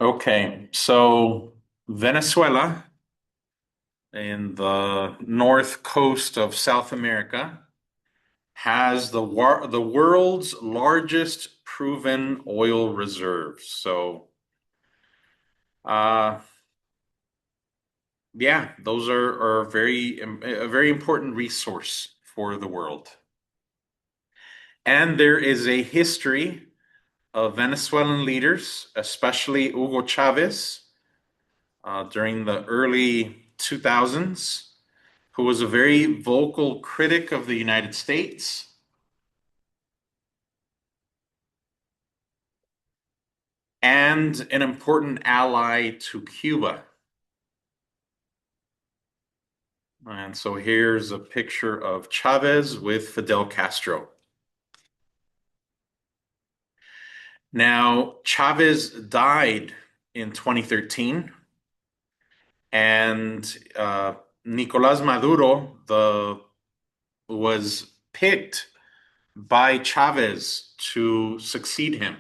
Okay, so Venezuela in the north coast of South America has the world's largest proven oil reserves. So, uh, yeah, those are a very important resource for the world. And there is a history of Venezuelan leaders, especially Hugo Chavez, during the early 2000s, who was a very vocal critic of the United States and an important ally to Cuba. And so here's a picture of Chavez with Fidel Castro. Now, Chavez died in 2013, and Nicolás Maduro was picked by Chavez to succeed him.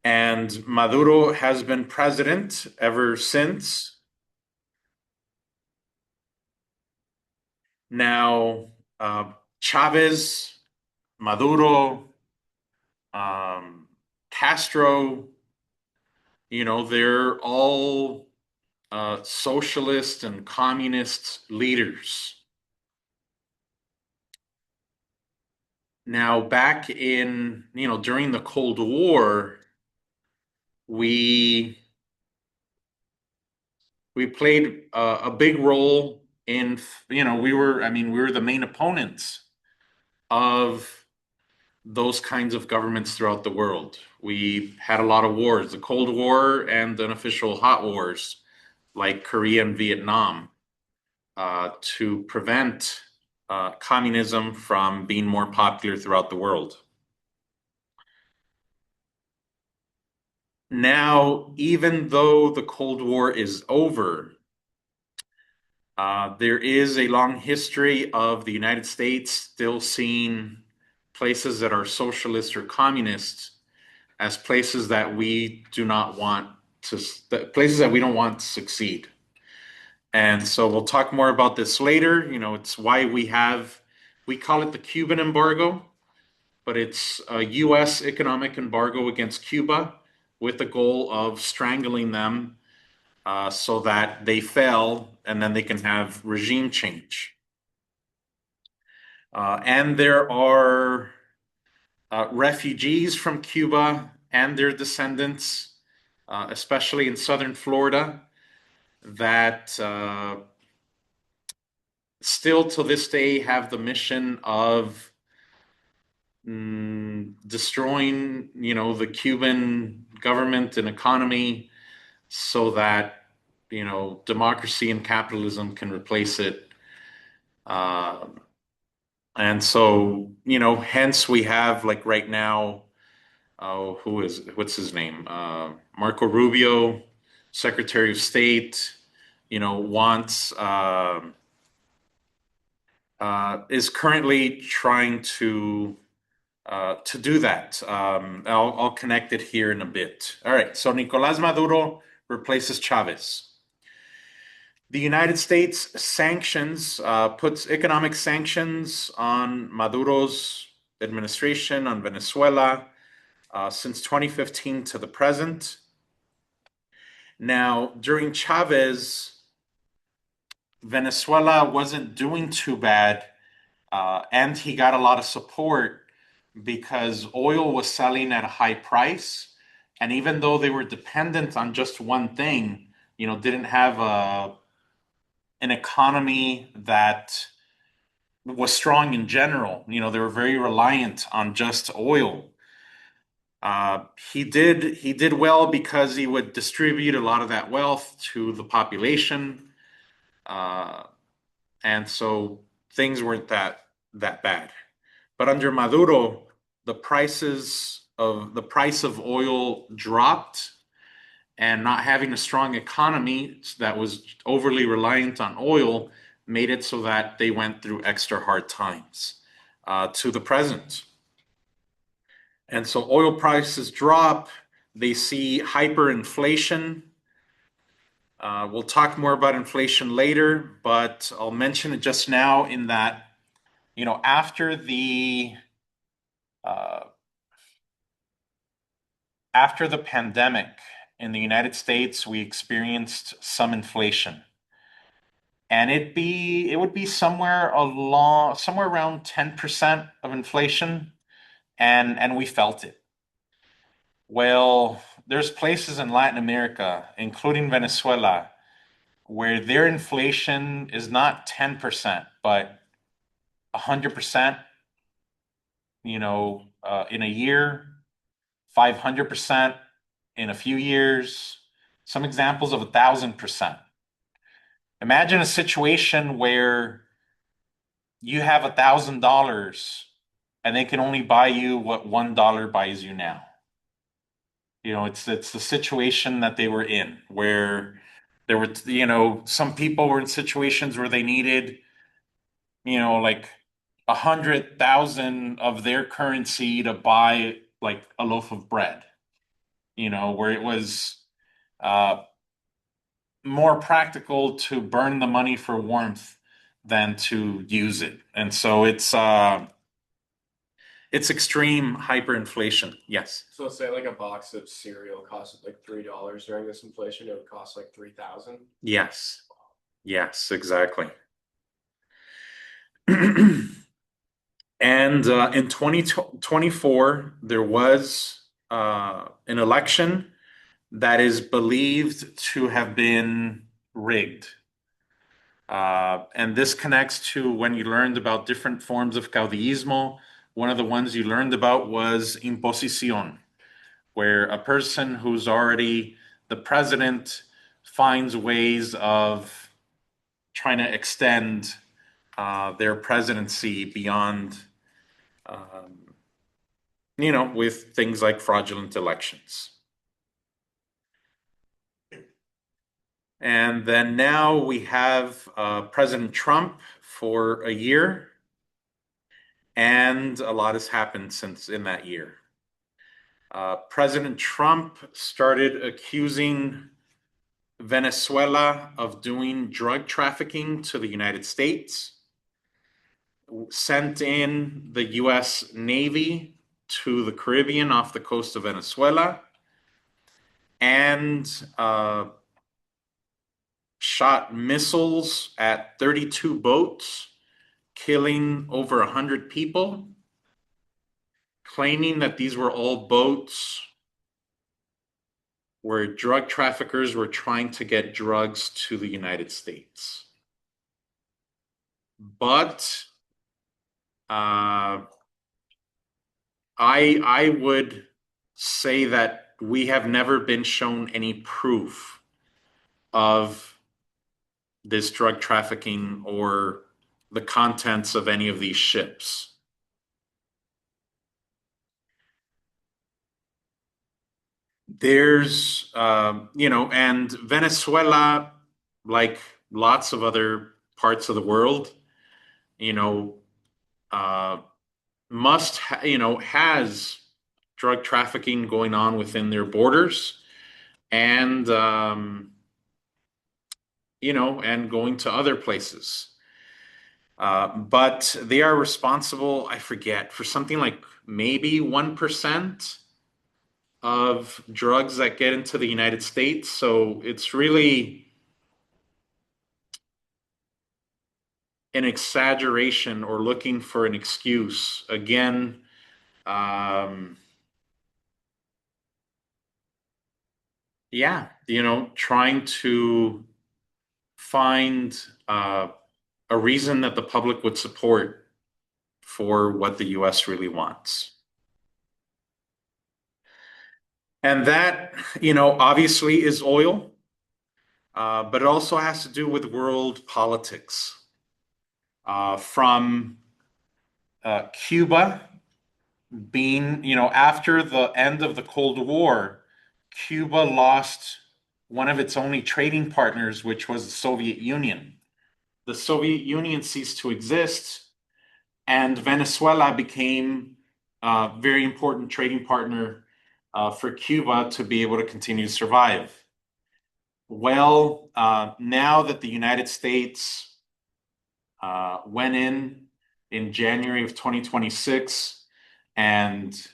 And Maduro has been president ever since. Now, Chavez, Maduro, um, Castro, they're all socialist and communist leaders. Now, back in, during the Cold War, we we played a big role in, we were the main opponents of those kinds of governments throughout the world. We had a lot of wars, the Cold War and unofficial hot wars like Korea and Vietnam, to prevent communism from being more popular throughout the world. Now, even though the Cold War is over, there is a long history of the United States still seeing places that are socialist or communist as places that we do not want to, places that we don't want to succeed. And so we'll talk more about this later. It's why we call it the Cuban embargo, but it's a US economic embargo against Cuba with the goal of strangling them so that they fail and then they can have regime change. And there are refugees from Cuba and their descendants, especially in southern Florida, that still to this day have the mission of destroying, the Cuban government and economy so that, democracy and capitalism can replace it. Uh, and so, hence we have like right now, what's his name? Marco Rubio, Secretary of State, wants, is currently trying to do that. I'll connect it here in a bit. All right, so Nicolás Maduro replaces Chavez. The United States sanctions, puts economic sanctions on Maduro's administration, on Venezuela, since 2015 to the present. Now, during Chavez, Venezuela wasn't doing too bad, and he got a lot of support because oil was selling at a high price. And even though they were dependent on just one thing, didn't have an economy that was strong in general. They were very reliant on just oil. He did well because he would distribute a lot of that wealth to the population, uh, and so things weren't that bad. But under Maduro, the price of oil dropped, and not having a strong economy that was overly reliant on oil made it so that they went through extra hard times to the present. And so oil prices drop, They see hyperinflation. We'll talk more about inflation later, but I'll mention it just now in that, uh, after the pandemic in the United States, we experienced some inflation. And it would be somewhere around 10% of inflation, and we felt it. Well, there's places in Latin America, including Venezuela, where their inflation is not 10%, but 100%, in a year, 500% in a few years, some examples of 1,000%. Imagine a situation where you have $1,000 and they can only buy you what $1 buys you now. It's the situation that they were in, where there were, some people were in situations where they needed, like 100,000 of their currency to buy like a loaf of bread, where it was uh, more practical to burn the money for warmth than to use it. And so it's extreme hyperinflation. Yes. So say like a box of cereal costed like $3 during this inflation, it would cost like 3,000. Yes. Yes, exactly. And in 2024, there was an election that is believed to have been rigged. And this connects to when you learned about different forms of caudillismo. One of the ones you learned about was imposición, where a person who's already the president finds ways of trying to extend their presidency beyond, with things like fraudulent elections. And then now we have President Trump for a year, and a lot has happened since in that year. President Trump started accusing Venezuela of doing drug trafficking to the United States, sent in the US Navy to the Caribbean off the coast of Venezuela, and shot missiles at 32 boats, killing over 100 people, claiming that these were all boats where drug traffickers were trying to get drugs to the United States. But I would say that we have never been shown any proof of this drug trafficking or the contents of any of these ships. There's, and Venezuela, like lots of other parts of the world, you know, uh, has drug trafficking going on within their borders, and and going to other places. But they are responsible, I forget, for something like maybe 1% of drugs that get into the United States. So it's really an exaggeration or looking for an excuse. Again, yeah, trying to find a reason that the public would support for what the US really wants. And that, obviously is oil, but it also has to do with world politics. From Cuba being, after the end of the Cold War, Cuba lost one of its only trading partners, which was the Soviet Union. The Soviet Union ceased to exist, and Venezuela became a very important trading partner for Cuba to be able to continue to survive. Well, now that the United States went in January of 2026 and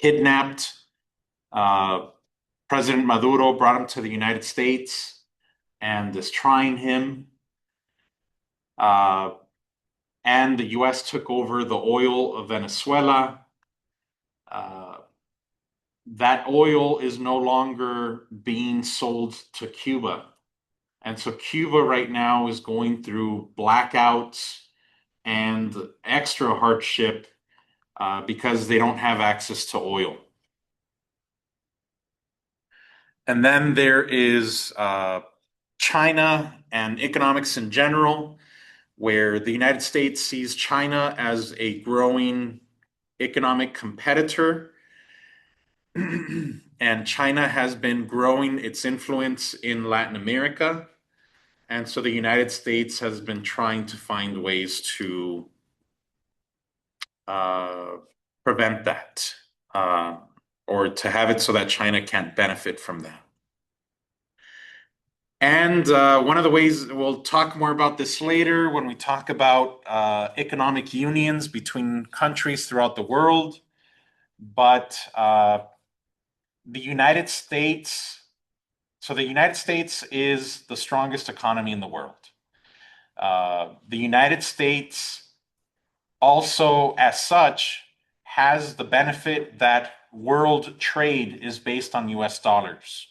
kidnapped uh, President Maduro, brought him to the United States, and is trying him. Uh, and the US took over the oil of Venezuela. Uh, that oil is no longer being sold to Cuba. And so Cuba right now is going through blackouts and extra hardship because they don't have access to oil. And then there is China and economics in general, where the United States sees China as a growing economic competitor. And China has been growing its influence in Latin America. And so the United States has been trying to find ways to uh, prevent that uh, or to have it so that China can't benefit from that. And one of the ways we'll talk more about this later when we talk about economic unions between countries throughout the world. But the United States, so the United States is the strongest economy in the world. The United States also, as such, has the benefit that world trade is based on US dollars.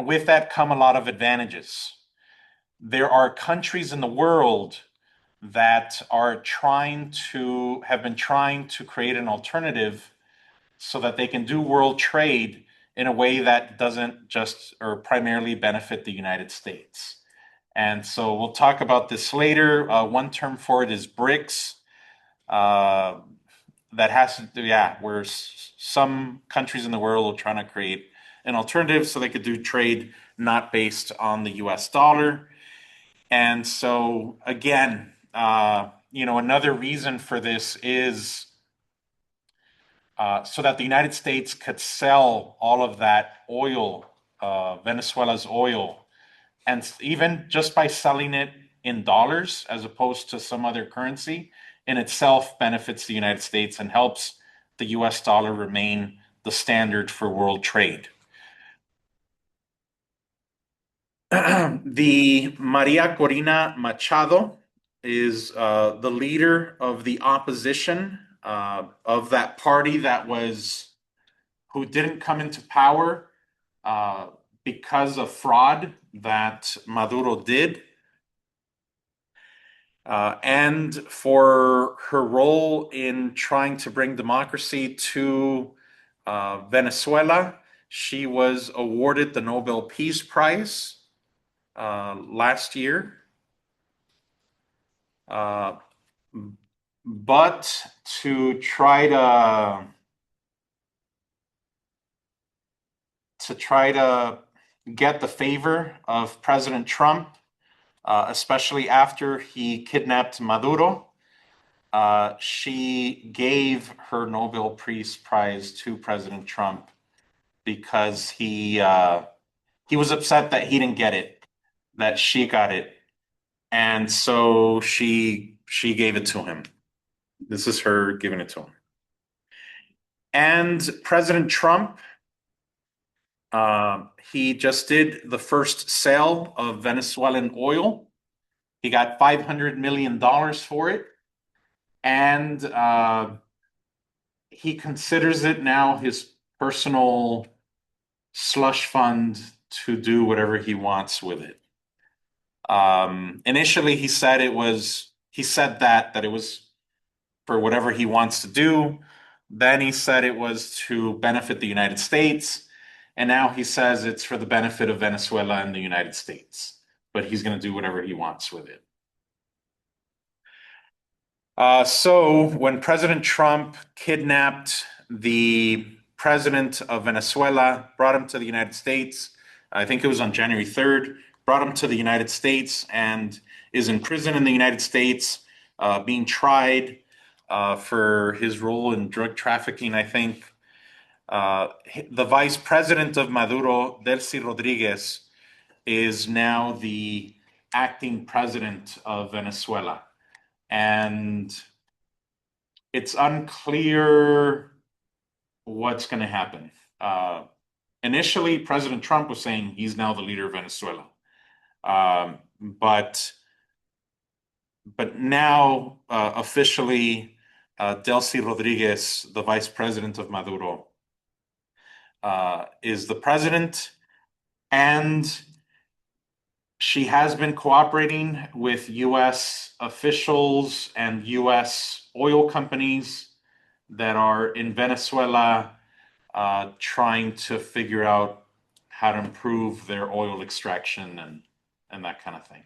With that come a lot of advantages. There are countries in the world that have been trying to create an alternative so that they can do world trade in a way that doesn't just or primarily benefit the United States. And so we'll talk about this later. One term for it is BRICS. That has to do, yeah, where some countries in the world are trying to create an alternative so they could do trade not based on the US dollar. And so, again, another reason for this is so that the United States could sell all of that oil, Venezuela's oil, and even just by selling it in dollars as opposed to some other currency, in itself benefits the United States and helps the US dollar remain the standard for world trade. The Maria Corina Machado is the leader of the opposition of that party who didn't come into power because of fraud that Maduro did. And for her role in trying to bring democracy to Venezuela, she was awarded the Nobel Peace Prize last year. But to try to get the favor of President Trump, especially after he kidnapped Maduro, she gave her Nobel Peace Prize to President Trump because he was upset that he didn't get it, that she got it, and so she gave it to him. This is her giving it to him. And President Trump, he just did the first sale of Venezuelan oil. He got $500 million for it. And he considers it now his personal slush fund to do whatever he wants with it. Initially, he said that it was for whatever he wants to do. Then he said it was to benefit the United States. And now he says it's for the benefit of Venezuela and the United States. But he's going to do whatever he wants with it. So when President Trump kidnapped the president of Venezuela, brought him to the United States, I think it was on January 3rd, brought him to the United States and is in prison in the United States, being tried. for his role in drug trafficking. I think the vice president of Maduro, Delcy Rodriguez, is now the acting president of Venezuela. And it's unclear what's going to happen. Initially, President Trump was saying he's now the leader of Venezuela. Um, but but now officially, Delcy Rodriguez, the vice president of Maduro, is the president, and she has been cooperating with U.S. officials and U.S. oil companies that are in Venezuela, trying to figure out how to improve their oil extraction and that kind of thing.